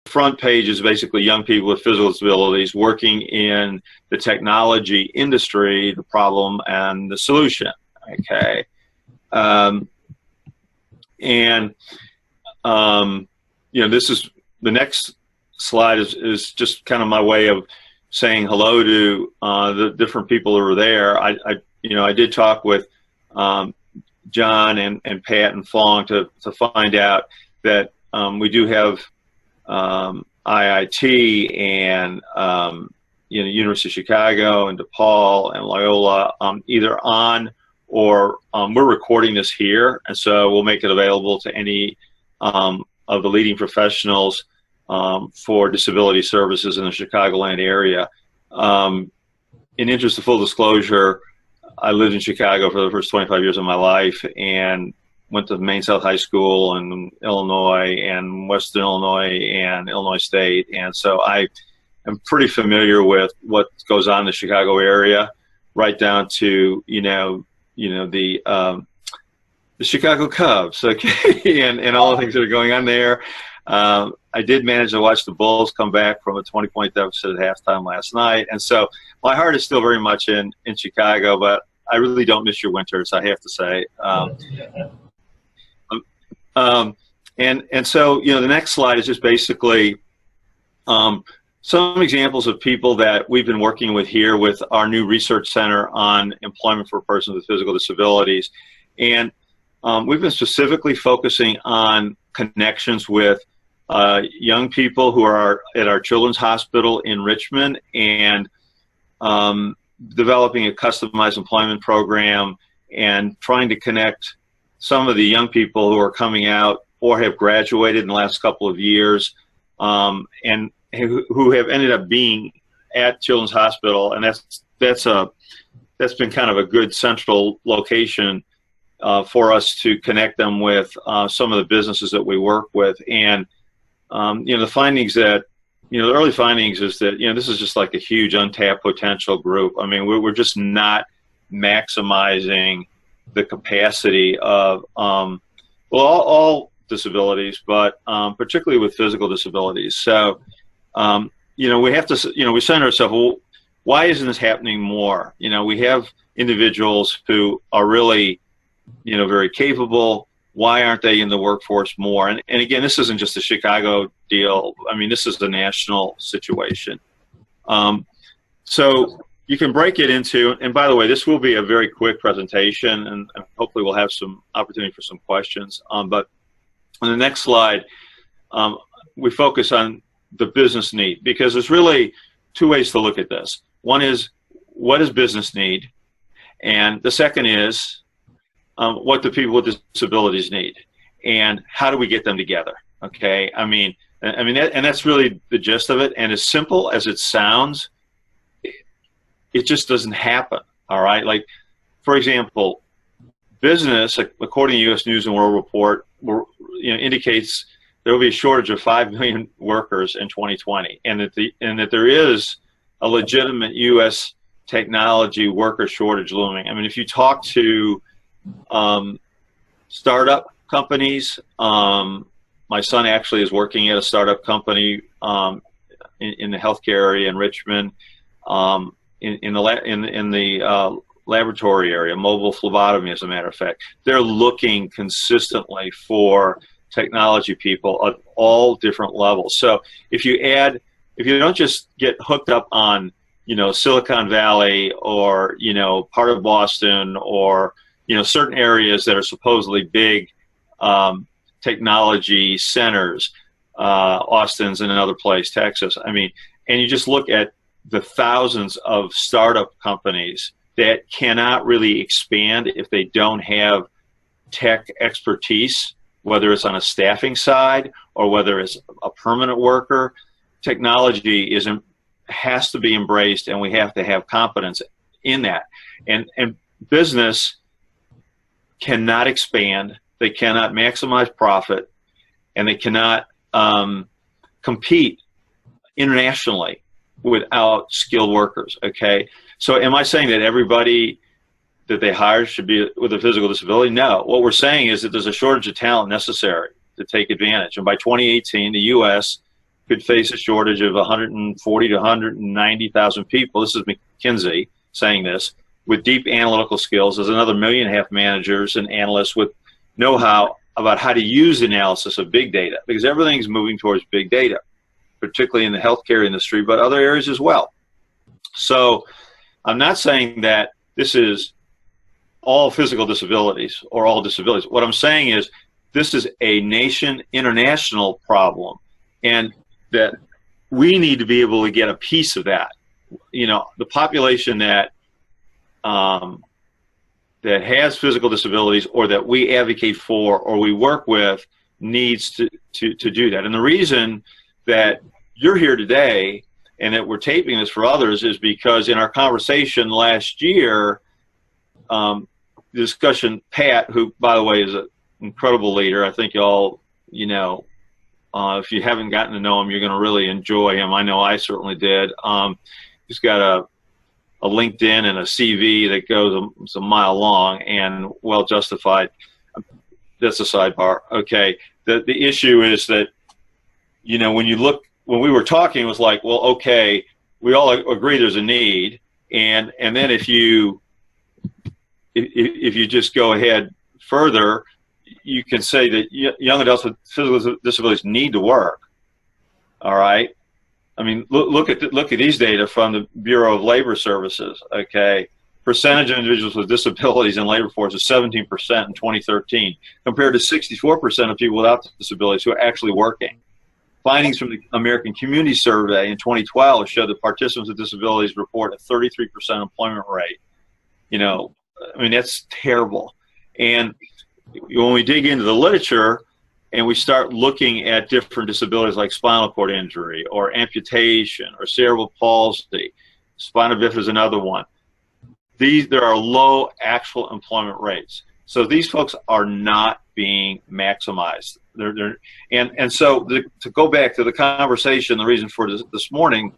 front page is basically young people with physical disabilities working in the technology industry, the problem and the solution. Okay. This is the next slide is just kind of my way of saying hello to the different people who are there. I did talk with John and Pat and Fong to find out that we do have IIT and University of Chicago and DePaul and Loyola either on or we're recording this here, and so we'll make it available to any of the leading professionals for disability services in the Chicagoland area. In interest of full disclosure, I lived in Chicago for the first 25 years of my life and went to Maine South High School in Illinois and Western Illinois and Illinois State, and so I am pretty familiar with what goes on in the Chicago area, right down to the Chicago Cubs, okay, and all the things that are going on there. I did manage to watch the Bulls come back from a 20-point deficit at halftime last night, and so my heart is still very much in Chicago, but I really don't miss your winters, I have to say. So the next slide is just basically some examples of people that we've been working with here with our new research center on employment for persons with physical disabilities, and we've been specifically focusing on connections with young people who are at our children's hospital in Richmond and developing a customized employment program and trying to connect some of the young people who are coming out or have graduated in the last couple of years and who have ended up being at Children's Hospital, and that's been kind of a good central location for us to connect them with some of the businesses that we work with. And the findings that the early findings is that this is just like a huge untapped potential group. I mean, we're just not maximizing the capacity of all disabilities, but particularly with physical disabilities. So we have to we say to ourselves, well, why isn't this happening more? We have individuals who are really very capable. Why aren't they in the workforce more? And again, this isn't just a Chicago deal. I mean, this is a national situation. So you can break it into, and by the way, this will be a very quick presentation, and hopefully we'll have some opportunity for some questions. But on the next slide, we focus on the business need, because there's really two ways to look at this. One is, what does business need? And the second is, what do people with disabilities need, and how do we get them together? Okay, I mean, that's really the gist of it. And as simple as it sounds, it just doesn't happen. All right, like for example, business, according to U.S. News and World Report, indicates there will be a shortage of 5 million workers in 2020, and that there is a legitimate U.S. technology worker shortage looming. I mean, if you talk to startup companies, my son actually is working at a startup company in the healthcare area in Richmond, in the laboratory area, mobile phlebotomy, as a matter of fact. They're looking consistently for technology people at all different levels. So if you don't just get hooked up on Silicon Valley or part of Boston or certain areas that are supposedly big technology centers, Austin's in another place, Texas. I mean, and you just look at the thousands of startup companies that cannot really expand if they don't have tech expertise, whether it's on a staffing side or whether it's a permanent worker. Technology has to be embraced, and we have to have competence in that. And business cannot expand, they cannot maximize profit, and they cannot compete internationally without skilled workers. Okay, so am I saying that everybody that they hire should be with a physical disability? No. What we're saying is that there's a shortage of talent necessary to take advantage. And by 2018, the U.S. could face a shortage of 140 to 190,000 people. This is McKinsey saying this, with deep analytical skills. There's another 1.5 million managers and analysts with know-how about how to use analysis of big data, because everything's moving towards big data, particularly in the healthcare industry, but other areas as well. So I'm not saying that this is all physical disabilities or all disabilities. What I'm saying is this is a international problem, and that we need to be able to get a piece of that. You know, the population that that has physical disabilities, or that we advocate for or we work with, needs to do that. And the reason that you're here today and that we're taping this for others is because in our conversation last year, the discussion, Pat, who, by the way, is an incredible leader, I think y'all, you know, if you haven't gotten to know him, you're going to really enjoy him. I know I certainly did. He's got a LinkedIn and a CV that goes a mile long and well justified. That's a sidebar. Okay. The issue is that, you know, when we were talking, it was like, well, okay, we all agree there's a need. And then if you just go ahead further, you can say that young adults with physical disabilities need to work. All right. I mean, look at these data from the Bureau of Labor Services. Okay, percentage of individuals with disabilities in labor force is 17% in 2013, compared to 64% of people without disabilities who are actually working. Findings from the American Community Survey in 2012 show that participants with disabilities report a 33% employment rate. You know, I mean, that's terrible. And when we dig into the literature and we start looking at different disabilities like spinal cord injury or amputation or cerebral palsy, spina bifida is another one. There are low actual employment rates. So these folks are not being maximized. So to go back to the conversation, the reason for this morning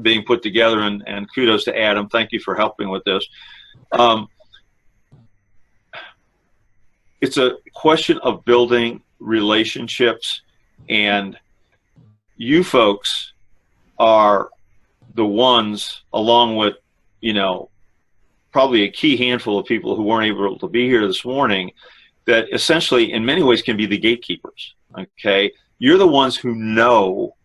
being put together, and kudos to Adam, thank you for helping with this. It's a question of building relationships, and you folks are the ones, along with, you know, probably a key handful of people who weren't able to be here this morning, that essentially in many ways can be the gatekeepers. Okay, you're the ones who know,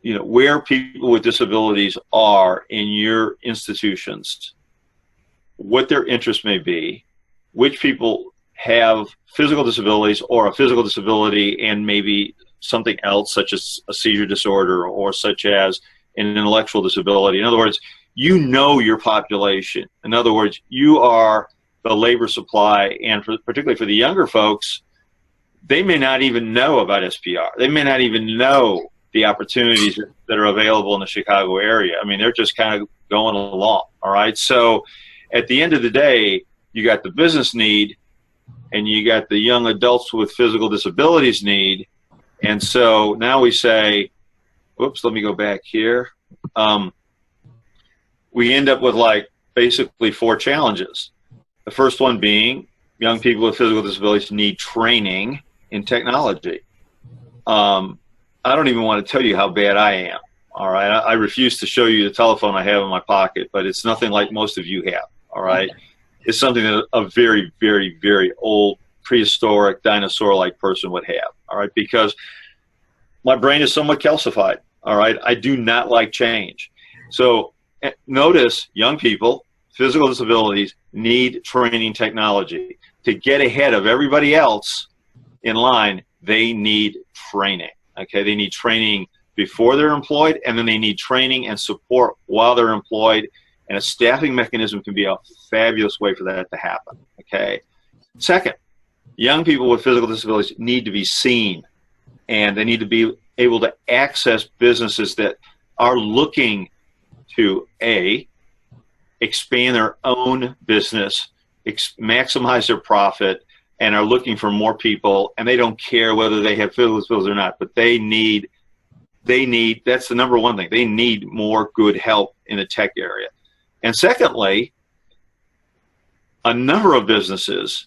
you know, where people with disabilities are in your institutions, what their interests may be, which people have physical disabilities or a physical disability and maybe something else such as a seizure disorder or such as an intellectual disability. In other words, you know your population. In other words, you are the labor supply, and particularly for the younger folks, they may not even know about SPR. They may not even know the opportunities that are available in the Chicago area. I mean, they're just kind of going along, all right? So at the end of the day, you got the business need, and you got the young adults with physical disabilities need. And so now we say, whoops, let me go back here. We end up with like basically 4 challenges. The first one being young people with physical disabilities need training in technology. I don't even want to tell you how bad I am. All right. I refuse to show you the telephone I have in my pocket, but it's nothing like most of you have. All right. Is something that a very, very, very old, prehistoric, dinosaur-like person would have, all right? Because my brain is somewhat calcified, all right? I do not like change. So notice, young people, physical disabilities need training technology. To get ahead of everybody else in line, they need training, okay? They need training before they're employed, and then they need training and support while they're employed. And a staffing mechanism can be a fabulous way for that to happen, okay? Second, young people with physical disabilities need to be seen, and they need to be able to access businesses that are looking to, A, expand their own business, maximize their profit, and are looking for more people, and they don't care whether they have physical disabilities or not, but they need, that's the number one thing, they need more good help in the tech area. And secondly, a number of businesses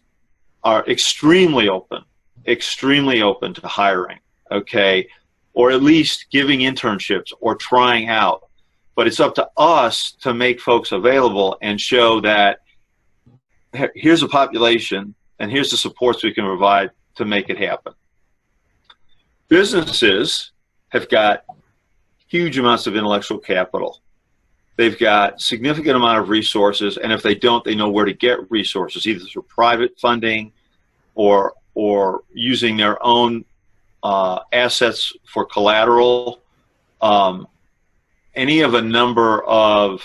are extremely open to hiring, okay? or at least giving internships or trying out. But it's up to us to make folks available and show that here's a population and here's the supports we can provide to make it happen. Businesses have got huge amounts of intellectual capital. They've got significant amount of resources, and if they don't, they know where to get resources, either through private funding or using their own assets for collateral. Any of a number of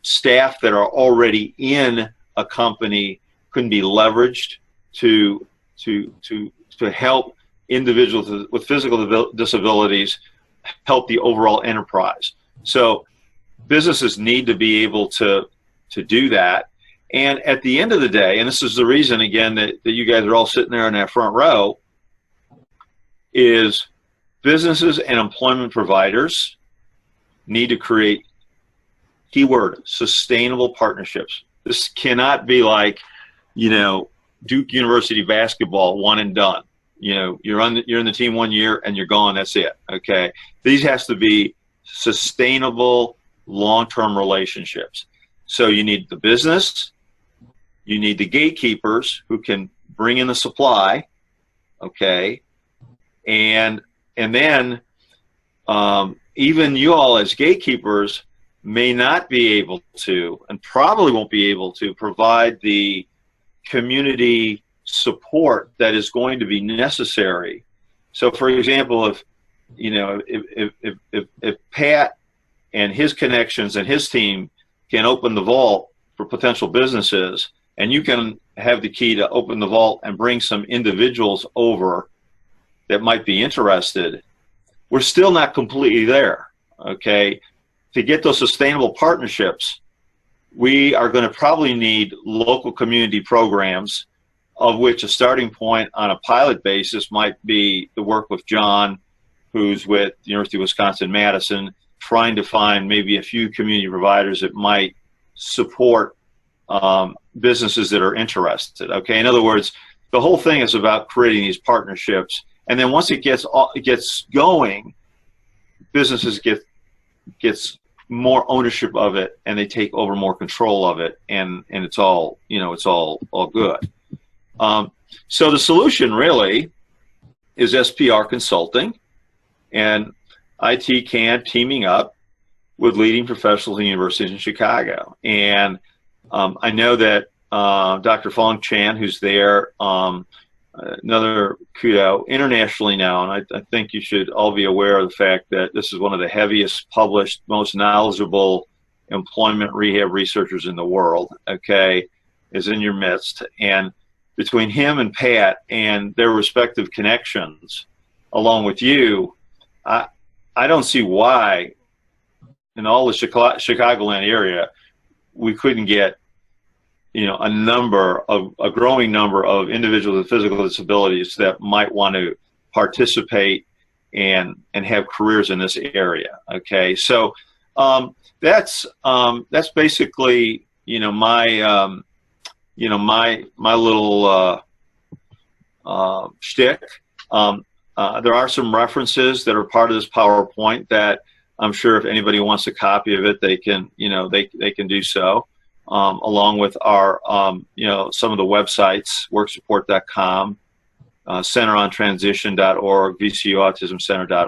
staff that are already in a company can be leveraged to help individuals with physical disabilities help the overall enterprise. So businesses need to be able to do that. And at the end of the day, and this is the reason, again, that you guys are all sitting there in that front row, is businesses and employment providers need to create, keyword, sustainable partnerships. This cannot be like, Duke University basketball, one and done. You're in the team 1 year and you're gone, that's it, okay? These has to be sustainable, long-term relationships. So you need the business, you need the gatekeepers who can bring in the supply, okay? And then even you all as gatekeepers may not be able to, and probably won't be able to, provide the community support that is going to be necessary. So for example, if Pat and his connections and his team can open the vault for potential businesses, and you can have the key to open the vault and bring some individuals over that might be interested, we're still not completely there, okay? To get those sustainable partnerships, we are going to probably need local community programs, of which a starting point on a pilot basis might be the work with John, who's with the University of Wisconsin-Madison, trying to find maybe a few community providers that might support businesses that are interested, okay? In other words, the whole thing is about creating these partnerships, and then once it gets going, businesses gets more ownership of it, and they take over more control of it, and it's all good. So the solution really is SPR Consulting and IT CAN teaming up with leading professionals in universities in Chicago. And I know that Dr. Fong Chan, who's there, another kudo internationally now, and I think you should all be aware of the fact that this is one of the heaviest published, most knowledgeable employment rehab researchers in the world, okay, is in your midst. And between him and Pat and their respective connections, along with you, I don't see why in all the Chicagoland area we couldn't get a growing number of individuals with physical disabilities that might want to participate and have careers in this area. Okay, so that's basically my my little shtick. There are some references that are part of this PowerPoint that I'm sure if anybody wants a copy of it, they can they can do so. Along with our, some of the websites, worksupport.com, centerontransition.org, VCU-autismcenter.org.